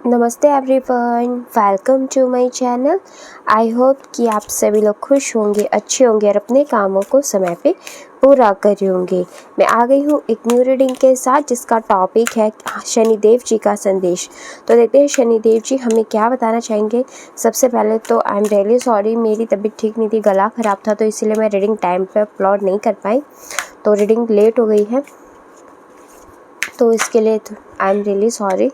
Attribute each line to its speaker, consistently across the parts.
Speaker 1: नमस्ते everyone, welcome to my channel. I hope कि आप सभी लोग खुश होंगे, अच्छे होंगे और अपने कामों को समय पे पूरा कर रहे होंगे। मैं आ गई हूँ एक न्यू रीडिंग के साथ जिसका टॉपिक है शनिदेव जी का संदेश। तो देखते हैं शनिदेव जी हमें क्या बताना चाहेंगे। सबसे पहले तो आई एम रियली सॉरी, मेरी तबीयत ठीक नहीं थी, गला ख़राब था, तो इसीलिए मैं रीडिंग टाइम पर अपलोड नहीं कर पाई, तो रीडिंग लेट हो गई है, तो इसके लिए आई एम रियली सॉरी।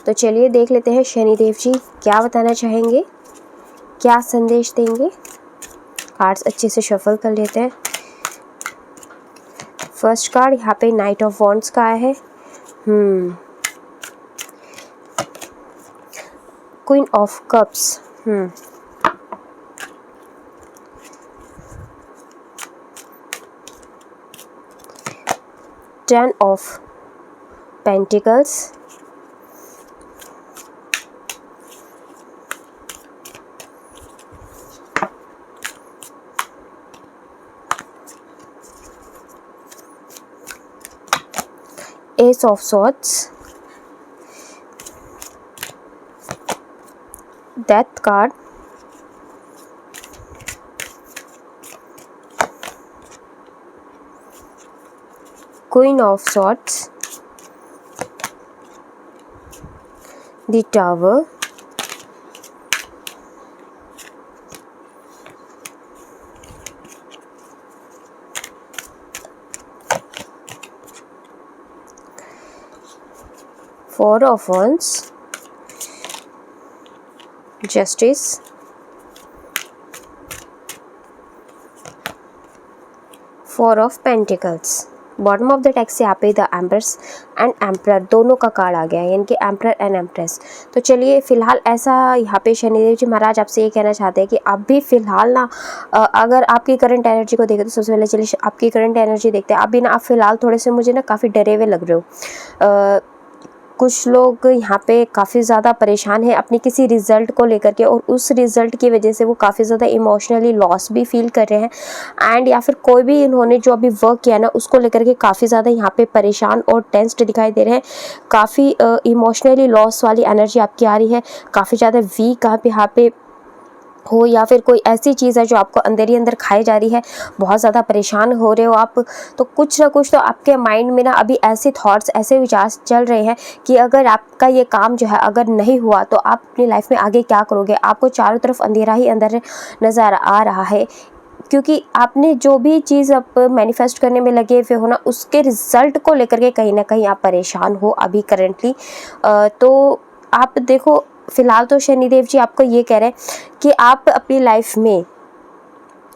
Speaker 1: तो चलिए देख लेते हैं शनिदेव जी क्या बताना चाहेंगे, क्या संदेश देंगे। कार्ड्स अच्छे से शफल कर लेते हैं। फर्स्ट कार्ड यहाँ पे नाइट ऑफ वॉन्ड्स का है। Queen of cups. 10 of pentacles. Ace of Swords, Death card, Queen of Swords, the Tower, Four of Wands, Justice, Four of Pentacles। Bottom of the text से यहाँ पे the empress and emperor दोनों का card आ गया है, यानी कि emperor and empress. तो चलिए फ़िलहाल ऐसा यहाँ पे शनिदेव जी महाराज आपसे ये कहना चाहते हैं कि आप भी फ़िलहाल ना अगर आपकी करंट एनर्जी को देखें तो सबसे पहले चलिए आपकी करंट एनर्जी देखते हैं। अभी ना आप फ़िलहाल थोड़े से मुझे ना काफ़ी डरे हुए लग रहे हो। कुछ लोग यहाँ पे काफ़ी ज़्यादा परेशान हैं अपनी किसी रिज़ल्ट को लेकर के, और उस रिज़ल्ट की वजह से वो काफ़ी ज़्यादा इमोशनली लॉस भी फील कर रहे हैं। एंड या फिर कोई भी इन्होंने जो अभी वर्क किया ना उसको लेकर के काफ़ी ज़्यादा यहाँ पे परेशान और टेंस्ड दिखाई दे रहे हैं। काफ़ी इमोशनली लॉस वाली एनर्जी आपकी आ रही है, काफ़ी ज़्यादा वीक आप यहाँ पे हो, या फिर कोई ऐसी चीज़ है जो आपको अंदर ही अंदर खाई जा रही है, बहुत ज़्यादा परेशान हो रहे हो आप। तो कुछ ना कुछ तो आपके माइंड में ना अभी ऐसे थॉट्स, ऐसे विचार चल रहे हैं कि अगर आपका ये काम जो है अगर नहीं हुआ तो आप अपनी लाइफ में आगे क्या करोगे। आपको चारों तरफ अंधेरा ही अंदर नज़र आ रहा है, क्योंकि आपने जो भी चीज़ आप मैनिफेस्ट करने में लगे हुए हो ना उसके रिज़ल्ट को लेकर के कहीं ना कहीं आप परेशान हो अभी करेंटली। तो आप देखो फ़िलहाल तो शनिदेव जी आपको ये कह रहे हैं कि आप अपनी लाइफ में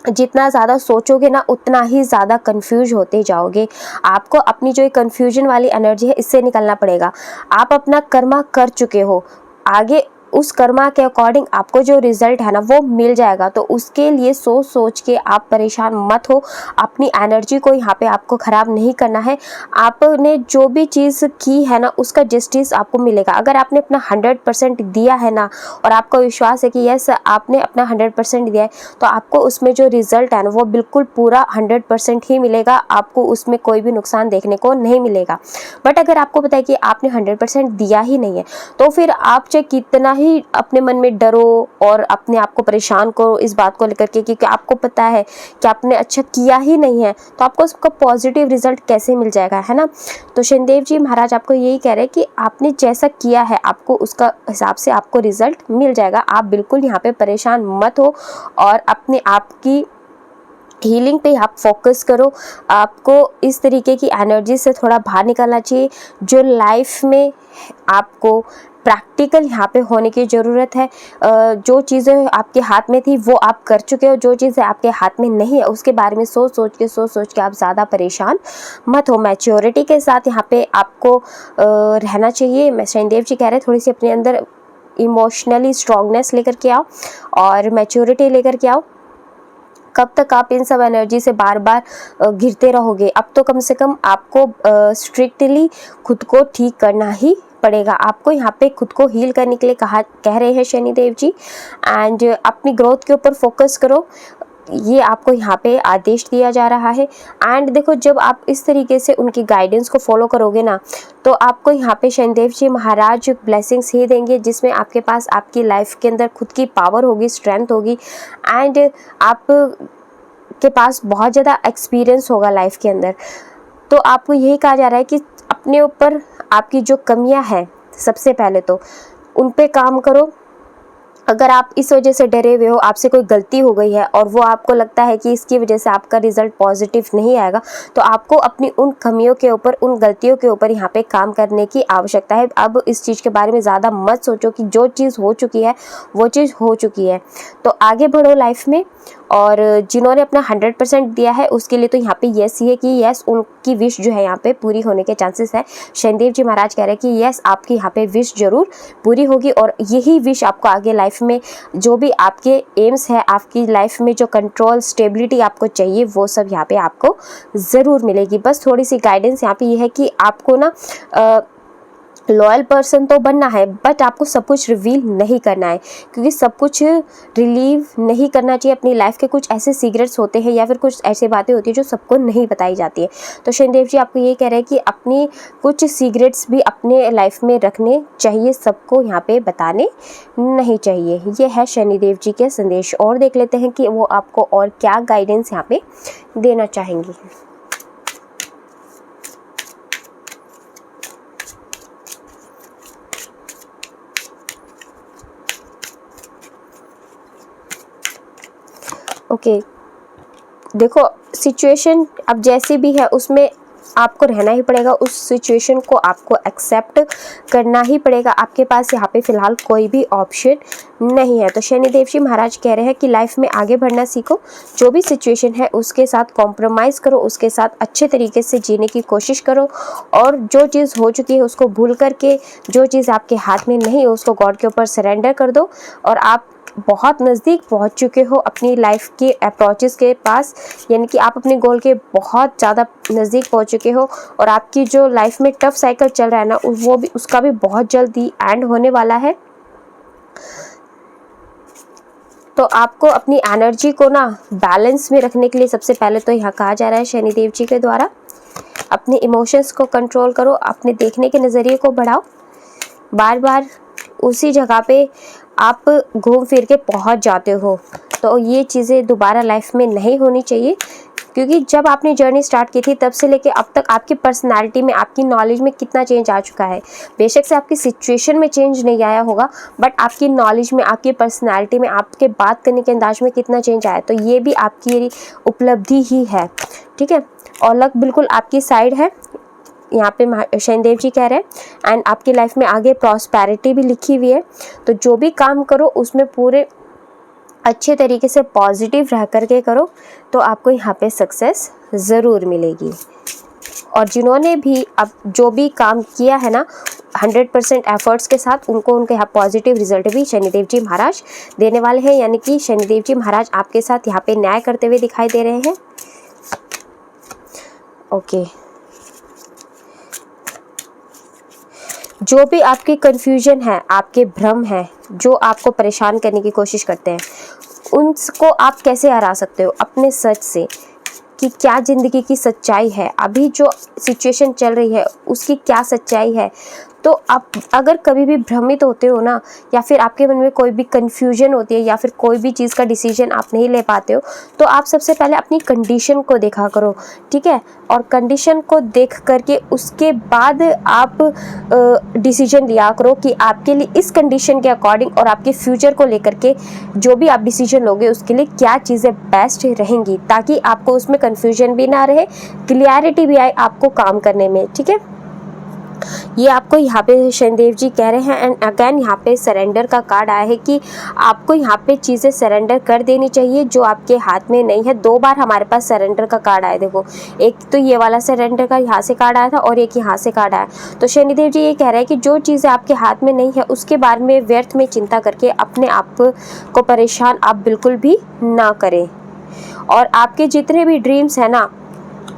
Speaker 1: जितना ज़्यादा सोचोगे ना उतना ही ज़्यादा कंफ्यूज होते जाओगे। आपको अपनी जो ये कंफ्यूजन वाली एनर्जी है इससे निकलना पड़ेगा। आप अपना कर्मा कर चुके हो, आगे उस कर्मा के अकॉर्डिंग आपको जो रिज़ल्ट है ना वो मिल जाएगा। तो उसके लिए सोच सोच के आप परेशान मत हो, अपनी एनर्जी को यहाँ पे आपको ख़राब नहीं करना है। आपने जो भी चीज़ की है ना उसका जस्टिस आपको मिलेगा। अगर आपने अपना 100% दिया है ना और आपको विश्वास है कि यस आपने अपना 100% दिया है, तो आपको उसमें जो रिज़ल्ट है ना वो बिल्कुल पूरा 100% ही मिलेगा। आपको उसमें कोई भी नुकसान देखने को नहीं मिलेगा। बट अगर आपको पता है कि आपने 100% दिया ही नहीं है, तो फिर आप चाहे कितना ही अपने मन में डरो और अपने आप को परेशान करो इस बात को लेकर के, क्योंकि आपको पता है कि आपने अच्छा किया ही नहीं है, तो आपको उसका पॉजिटिव रिजल्ट कैसे मिल जाएगा, है ना। तो शनिदेव जी महाराज आपको यही कह रहे हैं कि आपने जैसा किया है आपको उसका हिसाब से आपको रिजल्ट मिल जाएगा। आप बिल्कुल यहाँ पे परेशान मत हो और अपने आप की हीलिंग पे आप फोकस करो। आपको इस तरीके की एनर्जी से थोड़ा बाहर निकलना चाहिए। जो लाइफ में आपको प्रैक्टिकल यहाँ पे होने की ज़रूरत है। जो चीज़ें आपके हाथ में थी वो आप कर चुके हो, जो चीज़ें आपके हाथ में नहीं है उसके बारे में सोच सोच के आप ज़्यादा परेशान मत हो। मैच्योरिटी के साथ यहाँ पे आपको रहना चाहिए। मैं शनिदेव जी कह रहे हैं थोड़ी सी अपने अंदर इमोशनली स्ट्रॉन्गनेस लेकर के आओ और मैच्योरिटी लेकर के आओ। कब तक आप इन सब एनर्जी से बार बार घिरते रहोगे। अब तो कम से कम आपको स्ट्रिक्टली खुद को ठीक करना ही पड़ेगा। आपको यहाँ पे खुद को हील करने के लिए कह रहे हैं शनिदेव जी। एंड अपनी ग्रोथ के ऊपर फोकस करो। ये आपको यहाँ पे आदेश दिया जा रहा है। एंड देखो, जब आप इस तरीके से उनकी गाइडेंस को फॉलो करोगे ना, तो आपको यहाँ पे शनिदेव जी महाराज ब्लेसिंग्स ही देंगे, जिसमें आपके पास आपकी लाइफ के अंदर खुद की पावर होगी, स्ट्रेंथ होगी, एंड आप के पास बहुत ज़्यादा एक्सपीरियंस होगा लाइफ के अंदर। तो आपको यही कहा जा रहा है कि अपने ऊपर आपकी जो कमियां हैं, सबसे पहले तो उन पे काम करो। अगर आप इस वजह से डरे हुए हो, आपसे कोई गलती हो गई है और वो आपको लगता है कि इसकी वजह से आपका रिजल्ट पॉजिटिव नहीं आएगा, तो आपको अपनी उन कमियों के ऊपर, उन गलतियों के ऊपर यहाँ पे काम करने की आवश्यकता है। अब इस चीज़ के बारे में ज़्यादा मत सोचो कि जो चीज़ हो चुकी है वो चीज़ हो चुकी है। तो आगे बढ़ो लाइफ में, और जिन्होंने अपना 100% दिया है उसके लिए तो यहाँ पे यस ही है कि यस, उनकी विश जो है यहाँ पे पूरी होने के चांसेस है। शनिदेव जी महाराज कह रहे हैं कि यस, आपकी यहाँ पे विश जरूर पूरी होगी, और यही विश आपको आगे लाइफ में जो भी आपके एम्स है, आपकी लाइफ में जो कंट्रोल, स्टेबिलिटी आपको चाहिए, वो सब यहाँ पे आपको ज़रूर मिलेगी। बस थोड़ी सी गाइडेंस यहाँ पे ये है कि आपको ना लॉयल पर्सन तो बनना है, बट आपको सब कुछ रिवील नहीं करना है, क्योंकि सब कुछ रिलीव नहीं करना चाहिए। अपनी लाइफ के कुछ ऐसे सीक्रेट्स होते हैं या फिर कुछ ऐसी बातें होती है जो सबको नहीं बताई जाती है। तो शनिदेव जी आपको ये कह रहे हैं कि अपनी कुछ सीक्रेट्स भी अपने लाइफ में रखने चाहिए, सबको यहाँ पे बताने नहीं चाहिए। ये है शनिदेव जी के संदेश। और देख लेते हैं कि वो आपको और क्या गाइडेंस यहाँ पे देना चाहेंगी। ओके, देखो, सिचुएशन अब जैसी भी है उसमें आपको रहना ही पड़ेगा, उस सिचुएशन को आपको एक्सेप्ट करना ही पड़ेगा। आपके पास यहाँ पे फ़िलहाल कोई भी ऑप्शन नहीं है। तो शनिदेव जी महाराज कह रहे हैं कि लाइफ में आगे बढ़ना सीखो, जो भी सिचुएशन है उसके साथ कॉम्प्रोमाइज़ करो, उसके साथ अच्छे तरीके से जीने की कोशिश करो, और जो चीज़ हो चुकी है उसको भूल करके जो चीज़ आपके हाथ में नहीं है उसको गॉड के ऊपर सरेंडर कर दो। और आप बहुत नज़दीक पहुंच चुके हो अपनी लाइफ के अप्रोचेस के पास, यानी कि आप अपने गोल के बहुत ज़्यादा नज़दीक पहुंच चुके हो, और आपकी जो लाइफ में टफ साइकिल चल रहा है ना, वो भी, उसका भी बहुत जल्दी एंड होने वाला है। तो आपको अपनी एनर्जी को ना बैलेंस में रखने के लिए सबसे पहले तो यहाँ कहा जा रहा है शनिदेव जी के द्वारा, अपने इमोशंस को कंट्रोल करो, अपने देखने के नज़रिए को बढ़ाओ। बार बार उसी जगह पे आप घूम फिर के पहुंच जाते हो, तो ये चीज़ें दोबारा लाइफ में नहीं होनी चाहिए, क्योंकि जब आपने जर्नी स्टार्ट की थी तब से लेके अब तक आपकी पर्सनालिटी में, आपकी नॉलेज में कितना चेंज आ चुका है। बेशक से आपकी सिचुएशन में चेंज नहीं आया होगा, बट आपकी नॉलेज में, आपकी पर्सनालिटी में, आपके बात करने के अंदाज में कितना चेंज आया, तो ये भी आपकी उपलब्धि ही है। ठीक है, और लक बिल्कुल आपकी साइड है, यहाँ पे शनिदेव जी कह रहे हैं। एंड आपकी लाइफ में आगे प्रॉस्पेरिटी भी लिखी हुई है। तो जो भी काम करो उसमें पूरे अच्छे तरीके से पॉजिटिव रह करके करो, तो आपको यहाँ पे सक्सेस ज़रूर मिलेगी। और जिन्होंने भी अब जो भी काम किया है ना 100% एफर्ट्स के साथ, उनको उनके यहाँ पॉजिटिव रिजल्ट भी शनिदेव जी महाराज देने वाले हैं, यानी कि शनिदेव जी महाराज आपके साथ यहाँ पे न्याय करते हुए दिखाई दे रहे हैं। ओके, जो भी आपकी कन्फ्यूजन है, आपके भ्रम है, जो आपको परेशान करने की कोशिश करते हैं, उनको आप कैसे हरा सकते हो? अपने सच से, कि क्या ज़िंदगी की सच्चाई है, अभी जो सिचुएशन चल रही है उसकी क्या सच्चाई है। तो आप अगर कभी भी भ्रमित होते हो ना, या फिर आपके मन में कोई भी कन्फ्यूजन होती है, या फिर कोई भी चीज़ का डिसीजन आप नहीं ले पाते हो, तो आप सबसे पहले अपनी कंडीशन को देखा करो। ठीक है, और कंडीशन को देख करके उसके बाद आप डिसीजन लिया करो कि आपके लिए इस कंडीशन के अकॉर्डिंग और आपके फ्यूचर को लेकर के जो भी आप डिसीजन लोगे उसके लिए क्या चीज़ें बेस्ट रहेंगी, ताकि आपको उसमें कन्फ्यूजन भी ना रहे, क्लियरिटी भी आए आपको काम करने में। ठीक है, ये आपको यहाँ पे शनिदेव जी कह रहे हैं। एंड अगेन यहाँ पे सरेंडर का कार्ड आया है कि आपको यहाँ पे चीज़ें सरेंडर कर देनी चाहिए जो आपके हाथ में नहीं है। 2 बार हमारे पास सरेंडर का कार्ड आया, देखो, एक तो ये वाला सरेंडर का यहाँ से कार्ड आया था और एक यहाँ से कार्ड आया। तो शनिदेव जी ये कह रहे हैं कि जो चीज़ें आपके हाथ में नहीं है उसके बारे में व्यर्थ में चिंता करके अपने आप को परेशान आप बिल्कुल भी ना करें। और आपके जितने भी ड्रीम्स हैं ना,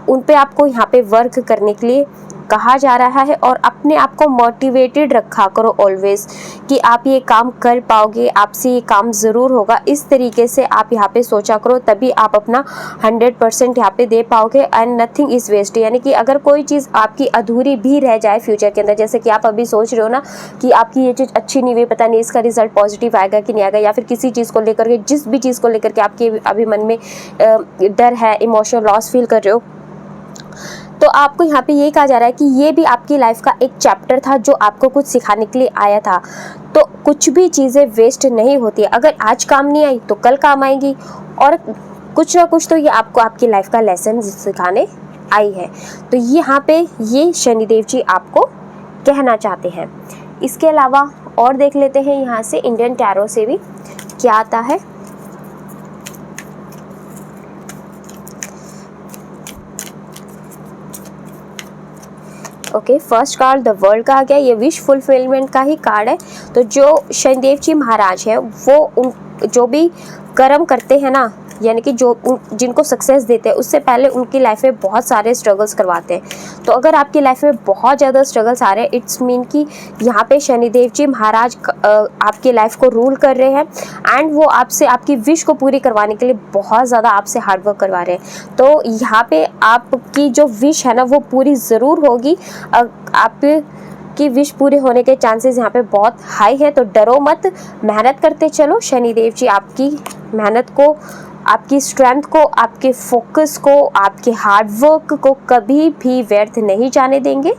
Speaker 1: उन पे आपको यहाँ पे वर्क करने के लिए कहा जा रहा है। और अपने आप को मोटिवेटेड रखा करो ऑलवेज कि आप ये काम कर पाओगे, आपसे ये काम ज़रूर होगा। इस तरीके से आप यहाँ पे सोचा करो, तभी आप अपना 100% यहाँ पे दे पाओगे। एंड नथिंग इज़ वेस्ट, यानी कि अगर कोई चीज़ आपकी अधूरी भी रह जाए फ्यूचर के अंदर, जैसे कि आप अभी सोच रहे हो ना कि आपकी ये चीज़ अच्छी नहीं हुई, पता नहीं इसका रिजल्ट पॉजिटिव आएगा कि नहीं आएगा, या फिर किसी चीज़ को लेकर के, जिस भी चीज़ को लेकर के आपके अभी मन में डर है, इमोशनल लॉस फील कर रहे हो, तो आपको यहाँ पे यही कहा जा रहा है कि ये भी आपकी लाइफ का एक चैप्टर था जो आपको कुछ सिखाने के लिए आया था। तो कुछ भी चीज़ें वेस्ट नहीं होती है, अगर आज काम नहीं आई तो कल काम आएंगी, और कुछ ना कुछ तो ये आपको आपकी लाइफ का लेसन सिखाने आई है। तो यहाँ पे ये शनिदेव जी आपको कहना चाहते हैं। इसके अलावा और देख लेते हैं यहाँ से इंडियन टैरो से भी क्या आता है। Okay, first card the world का आ गया। ये विश फुलफिलमेंट का ही कार्ड है। तो जो शनिदेव जी महाराज है वो जो भी कर्म करते हैं ना, यानी कि जिनको सक्सेस देते हैं, उससे पहले उनकी लाइफ में बहुत सारे स्ट्रगल्स करवाते हैं। तो अगर आपकी लाइफ में बहुत ज़्यादा स्ट्रगल्स आ रहे हैं, इट्स मीन कि यहाँ पे शनिदेव जी महाराज आपकी लाइफ को रूल कर रहे हैं, एंड वो आपसे आपकी विश को पूरी करवाने के लिए बहुत ज़्यादा आपसे हार्डवर्क करवा रहे हैं। तो यहाँ पे आपकी जो विश है ना वो पूरी ज़रूर होगी। आप की विश पूरे होने के चांसेस यहाँ पे बहुत हाई है। तो डरो मत, मेहनत करते चलो। शनिदेव जी आपकी मेहनत को, आपकी स्ट्रेंथ को, आपके फोकस को, आपके हार्डवर्क को कभी भी व्यर्थ नहीं जाने देंगे।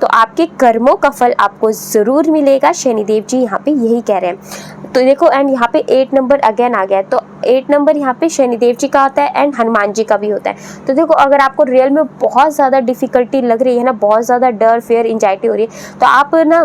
Speaker 1: तो आपके कर्मों का फल आपको ज़रूर मिलेगा, शनिदेव जी यहाँ पे यही कह रहे हैं। तो देखो, एंड यहाँ पे 8 नंबर अगेन आ गया है। तो 8 नंबर यहाँ पे शनिदेव जी का आता है एंड हनुमान जी का भी होता है। तो देखो, अगर आपको रियल में बहुत ज़्यादा डिफ़िकल्टी लग रही है ना, बहुत ज़्यादा डर, फियर, एंजाइटी हो रही है, तो आप ना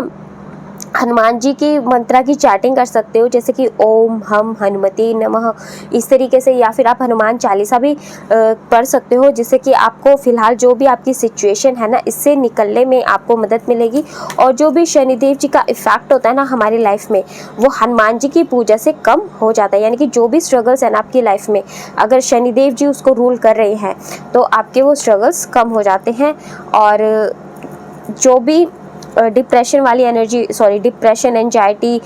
Speaker 1: हनुमान जी की मंत्रा की चैटिंग कर सकते हो, जैसे कि ओम हम हनुमते नमः, इस तरीके से, या फिर आप हनुमान चालीसा भी पढ़ सकते हो, जिससे कि आपको फ़िलहाल जो भी आपकी सिचुएशन है ना, इससे निकलने में आपको मदद मिलेगी। और जो भी शनिदेव जी का इफ़ेक्ट होता है ना हमारी लाइफ में, वो हनुमान जी की पूजा से कम हो जाता है। यानी कि जो भी स्ट्रगल्स है ना आपकी लाइफ में, अगर शनिदेव जी उसको रूल कर रहे हैं तो आपके वो स्ट्रगल्स कम हो जाते हैं। और जो भी डिप्रेशन वाली एनर्जी, डिप्रेशन, एंजाइटी,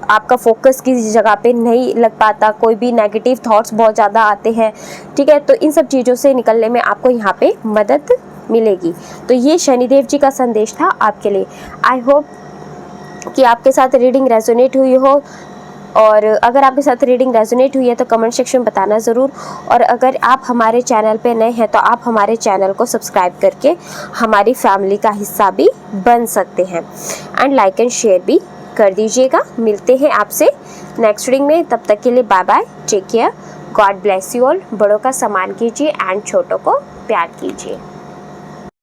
Speaker 1: आपका फोकस किसी जगह पे नहीं लग पाता, कोई भी नेगेटिव थॉट्स बहुत ज़्यादा आते हैं, ठीक है, तो इन सब चीज़ों से निकलने में आपको यहाँ पे मदद मिलेगी। तो ये शनिदेव जी का संदेश था आपके लिए। आई होप कि आपके साथ रीडिंग रेजोनेट हुई हो, और अगर आपके साथ रीडिंग रेजोनेट हुई है तो कमेंट सेक्शन बताना ज़रूर। और अगर आप हमारे चैनल पे नए हैं तो आप हमारे चैनल को सब्सक्राइब करके हमारी फैमिली का हिस्सा भी बन सकते हैं, एंड लाइक एंड शेयर भी कर दीजिएगा। मिलते हैं आपसे नेक्स्ट रीडिंग में, तब तक के लिए bye bye, take care, God bless you all. बड़ों का सम्मान कीजिए एंड छोटों को प्यार कीजिए।